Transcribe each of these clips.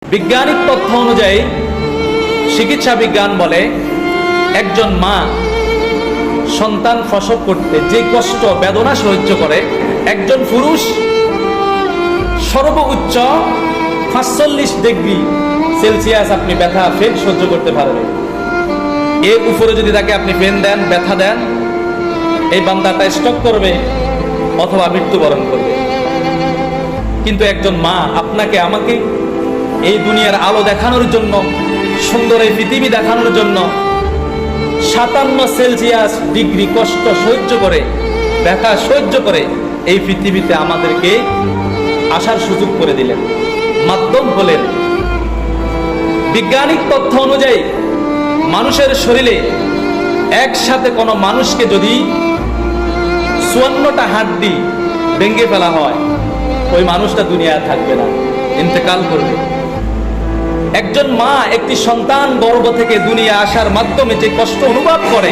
বৈজ্ঞানিক তথ্য অনুযায়ী চিকিৎসা বিজ্ঞান বলে একজন মা সন্তান প্রসব করতে যে কষ্ট বেদনা সহ্য করে, একজন পুরুষ সর্বোচ্চ ৪৫ ডিগ্রি সেলসিয়াস আপনি ব্যথা ফেন সহ্য করতে পারবে। এর উপরে যদি তাকে আপনি ফেন দেন, ব্যথা দেন, এই বান্দাটা স্ট্রোক করবে অথবা মৃত্যুবরণ করবে। কিন্তু একজন মা আপনাকে আমাকে এই দুনিয়ার আলো দেখানোর জন্য, সুন্দর এই পৃথিবী দেখানোর জন্য ৫৭ সেলসিয়াস ডিগ্রি কষ্ট সহ্য করে, ব্যথা সহ্য করে এই পৃথিবীতে আমাদেরকে আসার সুযোগ করে দিলেন, মাধ্যম হলেন। বৈজ্ঞানিক তথ্য অনুযায়ী মানুষের শরীরে একসাথে কোনো মানুষকে যদি ৫৪টা হাড্ডি ভেঙে ফেলা হয়, ওই মানুষটা দুনিয়ায় থাকবে না, ইন্তেকাল করবে। একজন মা একটি সন্তান গর্ভ থেকে দুনিয়া আসার মাধ্যমে যে কষ্ট অনুভব করে,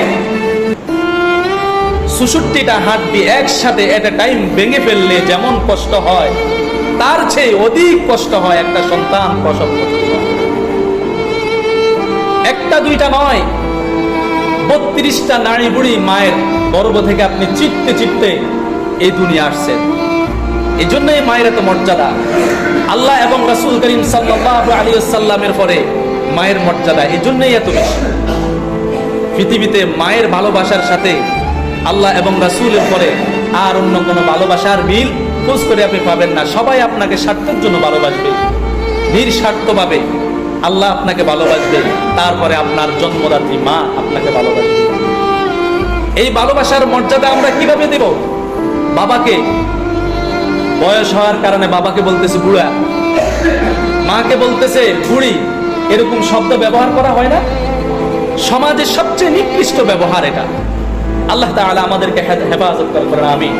৬৪টা হাড্ডি একসাথে এট এ টাইম ভেঙে ফেললে যেমন কষ্ট হয়, তার চেয়ে অধিক কষ্ট হয় একটা সন্তান প্রসব করতে। একটা দুইটা নয়, ৩২টা নারী বুড়ি মায়ের গর্ভ থেকে আপনি চিপতে চিপতে এই দুনিয়া আসছেন। এই জন্যই মায়ের এত মর্যাদা। আল্লাহ এবং রাসূল করিম সাল্লাল্লাহু আলাইহি ওয়াসাল্লামের পরে মায়ের মর্যাদা এই জন্যই এত বেশি। পৃথিবীতে মায়ের ভালোবাসার সাথে আল্লাহ এবং রাসূলের পরে আর অন্য কোনো ভালোবাসার মিল খোঁজ করে আপনি পাবেন না। সবাই আপনাকে স্বার্থের জন্য ভালোবাসবে, নিঃস্বার্থভাবে আল্লাহ আপনাকে ভালোবাসবে, তারপরে আপনার জন্মদাত্রী মা আপনাকে ভালোবাসবে। এই ভালোবাসার মর্যাদা আমরা কিভাবে দেব? বাবাকে বয়স হওয়ার কারণে বাবাকে বলতেছে বুড়া, মাকে বলতেছে বুড়ি, এরকম শব্দ ব্যবহার করা হয় না? সমাজের সবচেয়ে নিকৃষ্ট ব্যবহার এটা। আল্লাহ তাআলা আমাদেরকে হেফাজত করেন, আমিন।